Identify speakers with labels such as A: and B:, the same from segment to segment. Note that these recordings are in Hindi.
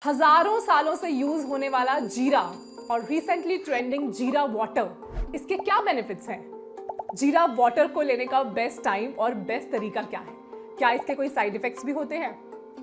A: हजारों सालों से यूज होने वाला जीरा और रिसेंटली ट्रेंडिंग जीरा वाटर, इसके क्या बेनिफिट्स हैं? जीरा वाटर को लेने का बेस्ट टाइम और बेस्ट तरीका क्या है? क्या इसके कोई साइड इफेक्ट्स भी होते हैं?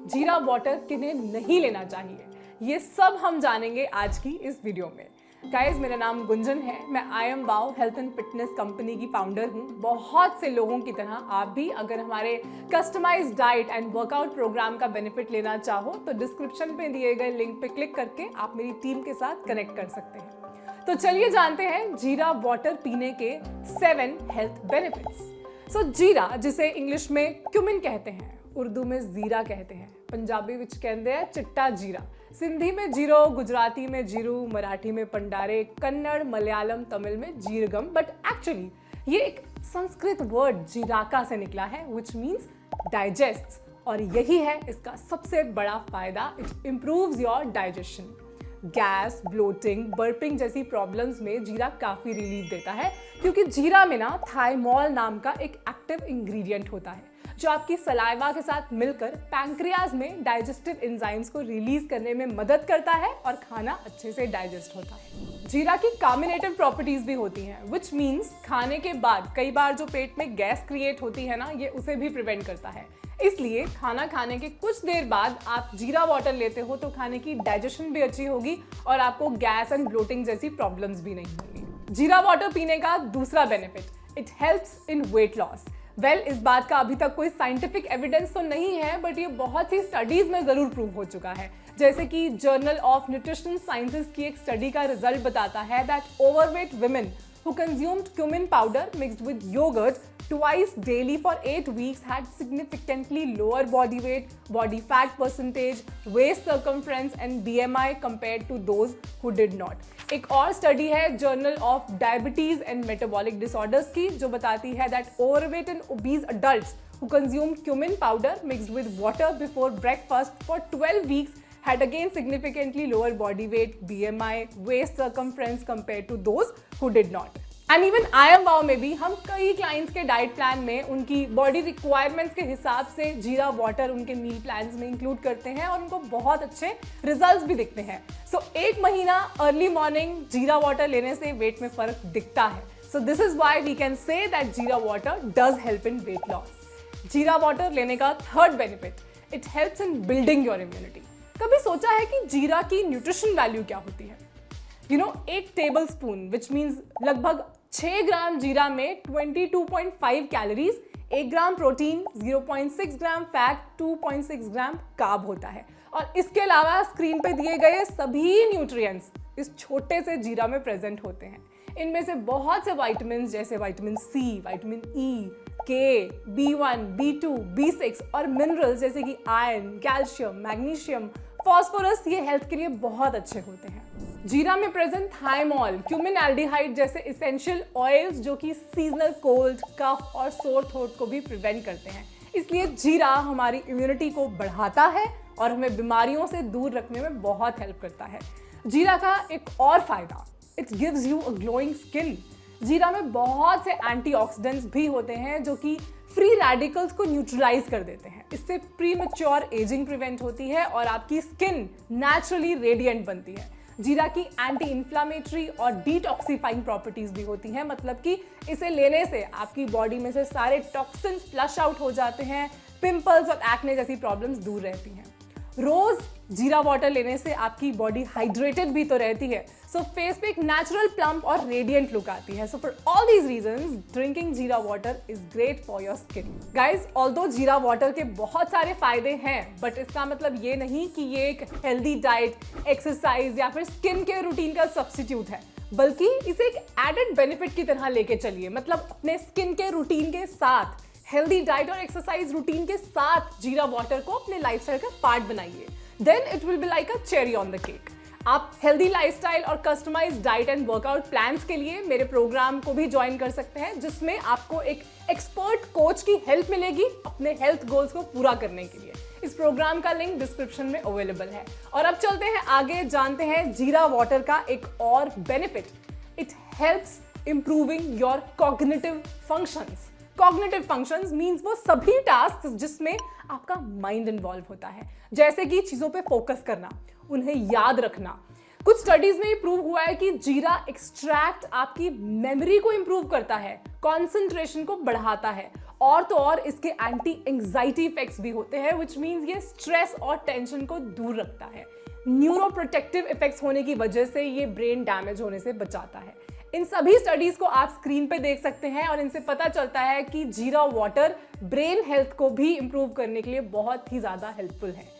A: जीरा वाटर किन्हें नहीं लेना चाहिए, ये सब हम जानेंगे आज की इस वीडियो में। गाइस, मेरा नाम गुंजन है। मैं I am wow health and fitness company की फाउंडर हूँ। बहुत से लोगों की तरह आप भी अगर हमारे customized diet and workout program का बेनिफिट लेना चाहो तो डिस्क्रिप्शन में दिए गए लिंक पे क्लिक करके आप मेरी टीम के साथ कनेक्ट कर सकते हैं। तो चलिए जानते हैं जीरा वाटर पीने के 7 हेल्थ बेनिफिट्स। जीरा, जिसे इंग्लिश में क्यूमिन कहते हैं, उर्दू में जीरा कहते हैं, पंजाबी विच कहते हैं चिट्टा जीरा, सिंधी में जीरो, गुजराती में जीरू, मराठी में पंडारे, कन्नड़, मलयालम, तमिल में जीरगम। बट एक्चुअली ये एक संस्कृत वर्ड जीराका से निकला है विच मीन्स डाइजेस्ट, और यही है इसका सबसे बड़ा फायदा। It improves your digestion. Gas, bloating, burping जैसी प्रॉब्लम्स में जीरा काफी रिलीफ देता है, क्योंकि जीरा में ना थाइमोल नाम का एक एक्टिव इंग्रेडिएंट होता है जो आपकी सलाइवा के साथ मिलकर पैंक्रियाज में डाइजेस्टिव एंजाइम्स को रिलीज करने में मदद करता है और खाना अच्छे से डाइजेस्ट होता है। जीरा की कार्मिनेटिव प्रॉपर्टीज भी होती हैं, विच मीन्स खाने के बाद कई बार जो पेट में गैस क्रिएट होती है ना, ये उसे भी प्रिवेंट करता है। इसलिए खाना खाने के कुछ देर बाद आप जीरा वाटर लेते हो तो खाने की डाइजेशन भी अच्छी होगी और आपको गैस एंड ब्लोटिंग जैसी प्रॉब्लम्स भी नहीं होंगी। जीरा वाटर पीने का दूसरा benefit, it helps in weight loss. इस बात का अभी तक कोई साइंटिफिक एविडेंस तो नहीं है, बट ये बहुत सी स्टडीज में जरूर प्रूव हो चुका है। जैसे कि जर्नल ऑफ न्यूट्रिशन साइंसेस की एक स्टडी का रिजल्ट बताता है that overweight women who consumed cumin powder mixed with yogurt twice daily for 8 weeks had significantly lower body weight, body fat percentage, waist circumference and BMI compared to those who did not. एक और स्टडी है journal of diabetes and metabolic disorders की, जो बताती है that overweight and obese adults who consumed cumin powder mixed with water before breakfast for 12 weeks had again significantly lower body weight, BMI, waist circumference compared to those who did not. And even I am wow में भी हम कई क्लाइंट्स के डाइट प्लान में उनकी बॉडी रिक्वायरमेंट्स के हिसाब से जीरा वाटर उनके मील प्लान्स में इंक्लूड करते हैं और उनको बहुत अच्छे रिजल्ट्स भी दिखते हैं। एक महीना अर्ली मॉर्निंग जीरा वाटर लेने से वेट में फर्क दिखता है। This is why we can say that jeera water does help in weight loss. जीरा वाटर लेने का third benefit, it helps in building your immunity. कभी सोचा है कि जीरा की न्यूट्रिशन वैल्यू क्या होती है? एक टेबल स्पून विच मीन्स लगभग 6 ग्राम जीरा में 22.5 कैलोरीज, 1 ग्राम प्रोटीन, 0.6 ग्राम फैट, 2.6 ग्राम कार्ब होता है। और इसके अलावा स्क्रीन पे दिए गए सभी न्यूट्रिएंट्स इस छोटे से जीरा में प्रेजेंट होते हैं। इनमें से बहुत से विटामिन जैसे विटामिन सी, विटामिन ई, के, B1, B2, B6 और मिनरल्स जैसे कि आयरन, कैल्शियम, मैग्नीशियम, फॉस्फोरस, ये हेल्थ के लिए बहुत अच्छे होते हैं। जीरा में प्रेजेंट थाइमोल, क्यूमिन एल्डिहाइड जैसे इसेंशियल ऑयल्स जो कि सीजनल कोल्ड, कफ और सोर थ्रोट को भी प्रिवेंट करते हैं। इसलिए जीरा हमारी इम्यूनिटी को बढ़ाता है और हमें बीमारियों से दूर रखने में बहुत हेल्प करता है। जीरा का एक और फायदा, it gives you a glowing skin. जीरा में बहुत से एंटीऑक्सीडेंट्स भी होते हैं जो कि फ्री रेडिकल्स को न्यूट्रलाइज कर देते हैं। इससे प्रीमेच्योर एजिंग प्रिवेंट होती है और आपकी स्किन नेचुरली रेडिएंट बनती है। जीरा की एंटी इंफ्लामेटरी और डिटॉक्सिफाइंग प्रॉपर्टीज भी होती हैं, मतलब कि इसे लेने से आपकी बॉडी में से सारे टॉक्सिन्स फ्लश आउट हो जाते हैं, पिंपल्स और एक्ने जैसी प्रॉब्लम्स दूर रहती हैं। रोज जीरा वाटर लेने से आपकी बॉडी हाइड्रेटेड भी तो रहती है, फेस पे एक नेचुरल प्लम्प और रेडिएंट लुक आती है। For all these reasons drinking jeera water is great for your skin. Guys, although जीरा वाटर के बहुत सारे फायदे हैं, बट इसका मतलब ये नहीं कि ये एक हेल्दी डाइट, एक्सरसाइज या फिर स्किन केयर रूटीन का सब्स्टिट्यूट है, बल्कि इसे एक एडेड बेनिफिट की तरह लेके चलिए। मतलब अपने स्किन केयर रूटीन के साथ, हेल्दी डाइट और एक्सरसाइज रूटीन के साथ जीरा वाटर को अपने लाइफस्टाइल का पार्ट बनाइए। Then it will be like a cherry on the cake. आप हेल्दी लाइफस्टाइल और customized diet and workout plans के लिए मेरे प्रोग्राम को भी ज्वाइन कर सकते हैं, जिसमें आपको एक एक्सपर्ट कोच की हेल्प मिलेगी अपने हेल्थ गोल्स को पूरा करने के लिए। इस प्रोग्राम का लिंक डिस्क्रिप्शन में अवेलेबल है। और अब चलते हैं आगे, जानते हैं जीरा वाटर का एक और benefit, it helps improving your cognitive functions. Cognitive functions means वो सभी टास्क जिसमें आपका माइंड इन्वॉल्व होता है, जैसे कि चीजों पे फोकस करना, उन्हें याद रखना। कुछ स्टडीज में ये प्रूव हुआ है कि जीरा एक्सट्रैक्ट आपकी मेमोरी को इंप्रूव करता है, कंसंट्रेशन को बढ़ाता है, और तो और इसके एंटी एंजाइटी इफेक्ट्स भी होते हैं, व्हिच मींस ये स्ट्रेस और टेंशन को दूर रखता है। न्यूरोप्रोटेक्टिव इफेक्ट्स होने की वजह से ये ब्रेन डैमेज होने से बचाता है। इन सभी स्टडीज को आप स्क्रीन पे देख सकते हैं और इनसे पता चलता है कि जीरा वाटर ब्रेन हेल्थ को भी इंप्रूव करने के लिए बहुत ही ज्यादा हेल्पफुल है।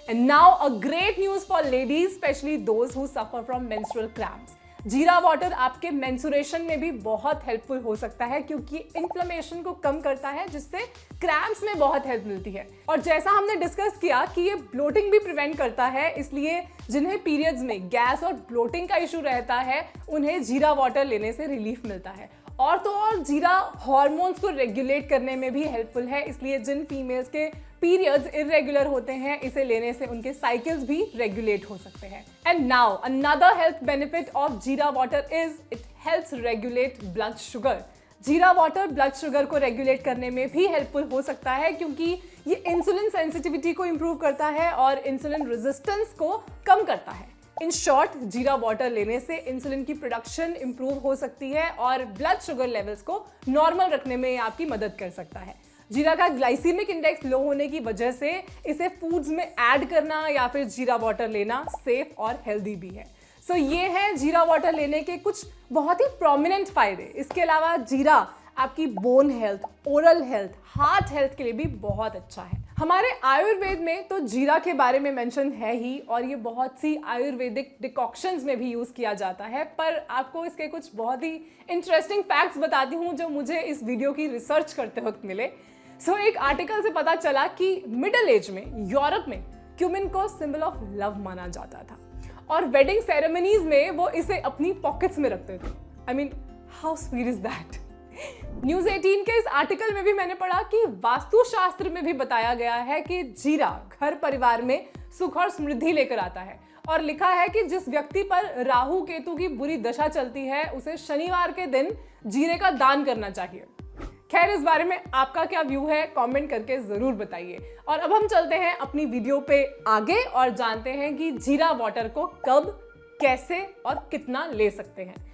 A: And now a great news for ladies, especially those who suffer from menstrual cramps. जीरा वाटर आपके मेंसुरेशन में भी बहुत हेल्पफुल हो सकता है क्योंकि इन्फ्लेमेशन को कम करता है, जिससे क्रैम्प्स में बहुत हेल्प मिलती है। और जैसा हमने डिस्कस किया कि ये ब्लोटिंग भी प्रिवेंट करता है, इसलिए जिन्हें पीरियड्स में गैस और ब्लोटिंग का इशू रहता है उन्हें जीरा वाटर लेने से रिलीफ मिलता है। और तो और जीरा हार्मोन्स को रेगुलेट करने में भी हेल्पफुल है, इसलिए जिन फीमेल्स के पीरियड्स इरेगुलर होते हैं इसे लेने से उनके साइकिल्स भी रेगुलेट हो सकते हैं। And now another health benefit of jeera water is it helps regulate blood sugar. जीरा वाटर ब्लड शुगर को रेगुलेट करने में भी हेल्पफुल हो सकता है क्योंकि ये इंसुलिन सेंसिटिविटी को इंप्रूव करता है और इंसुलिन रेजिस्टेंस को कम करता है। इन शॉर्ट, जीरा वाटर लेने से इंसुलिन की प्रोडक्शन इंप्रूव हो सकती है और ब्लड शुगर लेवल्स को नॉर्मल रखने में आपकी मदद कर सकता है। जीरा का ग्लाइसीमिक इंडेक्स लो होने की वजह से इसे फूड्स में ऐड करना या फिर जीरा वाटर लेना सेफ और हेल्दी भी है। सो ये है जीरा वाटर लेने के कुछ बहुत ही प्रोमिनेंट फायदे। इसके अलावा जीरा आपकी bone health, oral health, heart health के लिए भी बहुत अच्छा है। हमारे आयुर्वेद में तो जीरा के बारे में मेंशन है ही और ये बहुत सी आयुर्वेदिक डिकॉक्शंस में भी यूज किया जाता है, पर आपको इसके कुछ बहुत ही इंटरेस्टिंग फैक्ट्स बताती हूँ जो मुझे इस वीडियो की रिसर्च करते वक्त मिले। एक आर्टिकल से पता चला कि मिडिल एज में यूरोप में क्यूमिन को सिंबल ऑफ लव माना जाता था और वेडिंग सेरेमनीज में वो इसे अपनी पॉकेट्स में रखते थे। I mean, how sweet is that. News 18 के इस आर्टिकल में भी मैंने पढ़ा कि वास्तुशास्त्र में भी बताया गया है कि जीरा घर परिवार में सुख और समृद्धि लेकर आता है और लिखा है कि जिस व्यक्ति पर राहु केतु की बुरी दशा चलती है उसे शनिवार के दिन जीरे का दान करना चाहिए। खैर, इस बारे में आपका क्या व्यू है कमेंट करके जरूर बताइए। और अब हम चलते हैं अपनी वीडियो पे आगे और जानते हैं कि जीरा वाटर को कब, कैसे और कितना ले सकते हैं।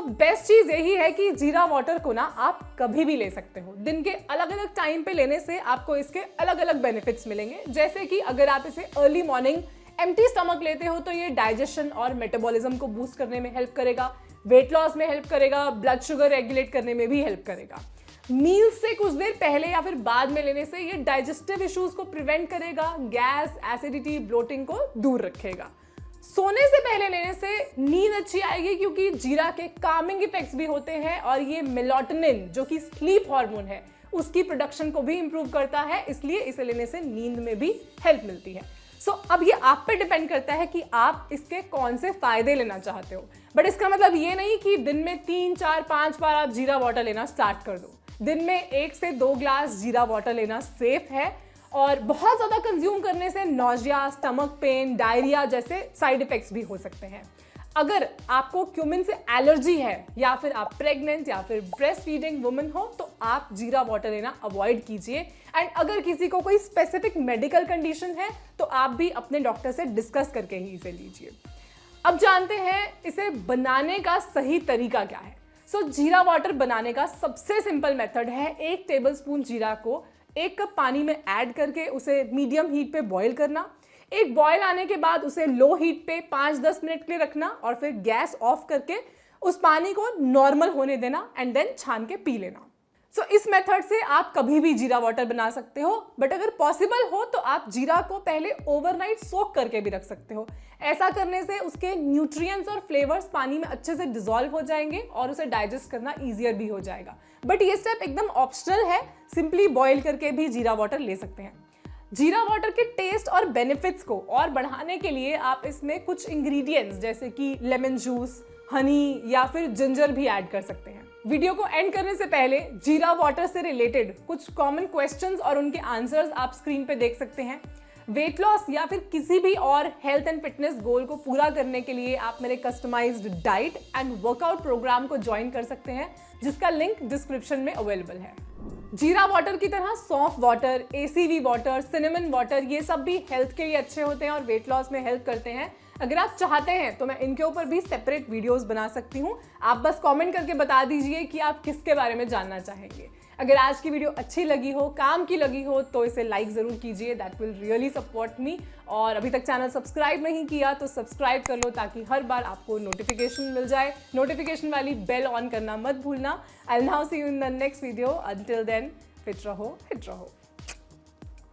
A: बेस्ट चीज यही है कि जीरा वाटर को ना आप कभी भी ले सकते हो। दिन के अलग अलग टाइम पे लेने से आपको इसके अलग अलग बेनिफिट्स मिलेंगे। जैसे कि अगर आप इसे अर्ली मॉर्निंग एम्प्टी स्टमक लेते हो तो ये डाइजेशन और मेटाबॉलिज्म को बूस्ट करने में हेल्प करेगा, वेट लॉस में हेल्प करेगा, ब्लड शुगर रेगुलेट करने में भी हेल्प करेगा। मील से कुछ देर पहले या फिर बाद में लेने से ये डाइजेस्टिव इश्यूज को प्रिवेंट करेगा, गैस, एसिडिटी, ब्लोटिंग को दूर रखेगा। सोने से पहले लेने से नींद अच्छी आएगी क्योंकि जीरा के कामिंग इफेक्ट्स भी होते हैं और ये मेलाटोनिन जो कि स्लीप हार्मोन है उसकी प्रोडक्शन को भी इंप्रूव करता है, इसलिए इसे लेने से नींद में भी हेल्प मिलती है। अब ये आप पे डिपेंड करता है कि आप इसके कौन से फायदे लेना चाहते हो। बट इसका मतलब ये नहीं कि दिन में 3, 4, 5 बार आप जीरा वाटर लेना स्टार्ट कर दो। दिन में 1 से 2 ग्लास जीरा वाटर लेना सेफ है और बहुत ज़्यादा कंज्यूम करने से नॉजिया, स्टमक पेन, डायरिया जैसे साइड इफेक्ट्स भी हो सकते हैं। अगर आपको क्यूमिन से एलर्जी है या फिर आप प्रेग्नेंट या फिर ब्रेस्ट फीडिंग वुमन हो तो आप जीरा वाटर लेना अवॉइड कीजिए। एंड अगर किसी को कोई स्पेसिफिक मेडिकल कंडीशन है तो आप भी अपने डॉक्टर से डिस्कस करके ही इसे लीजिए। अब जानते हैं इसे बनाने का सही तरीका क्या है। जीरा वाटर बनाने का सबसे सिंपल मेथड है 1 टेबलस्पून जीरा को 1 कप पानी में ऐड करके उसे मीडियम हीट पे बॉईल करना। एक बॉईल आने के बाद उसे लो हीट पे 5-10 मिनट के लिए रखना और फिर गैस ऑफ करके उस पानी को नॉर्मल होने देना एंड देन छान के पी लेना। इस मेथड से आप कभी भी जीरा वाटर बना सकते हो, बट अगर पॉसिबल हो तो आप जीरा को पहले ओवरनाइट सोक करके भी रख सकते हो। ऐसा करने से उसके न्यूट्रिएंट्स और फ्लेवर्स पानी में अच्छे से डिसॉल्व हो जाएंगे और उसे डाइजेस्ट करना ईजियर भी हो जाएगा। बट ये स्टेप एकदम ऑप्शनल है, सिंपली बॉईल करके भी जीरा वाटर ले सकते हैं। जीरा वाटर के टेस्ट और बेनिफिट्स को और बढ़ाने के लिए आप इसमें कुछ इंग्रेडिएंट्स जैसे कि लेमन जूस, हनी या फिर जिंजर भी ऐड कर सकते हैं। वीडियो को एंड करने से पहले जीरा वाटर से रिलेटेड कुछ कॉमन क्वेश्चंस और उनके आंसर्स आप स्क्रीन पे देख सकते हैं। वेट लॉस या फिर किसी भी और हेल्थ एंड फिटनेस गोल को पूरा करने के लिए आप मेरे customized diet and workout program को ज्वाइन कर सकते हैं, जिसका लिंक डिस्क्रिप्शन में अवेलेबल है। जीरा वाटर की तरह सौंफ water, ACV water, cinnamon water, ये सब भी हेल्थ के लिए अच्छे होते हैं और वेट लॉस में हेल्प करते हैं। अगर आप चाहते हैं तो मैं इनके ऊपर भी सेपरेट वीडियोस बना सकती हूँ। आप बस कमेंट करके बता दीजिए कि आप किसके बारे में जानना चाहेंगे। अगर आज की वीडियो अच्छी लगी हो, काम की लगी हो, तो इसे लाइक ज़रूर कीजिए, that will really support me. और अभी तक चैनल सब्सक्राइब नहीं किया तो सब्सक्राइब कर लो ताकि हर बार आपको नोटिफिकेशन मिल जाए। नोटिफिकेशन वाली बेल ऑन करना मत भूलना। I will now see you in the next video. Until then, fit रहो, हिट रहो।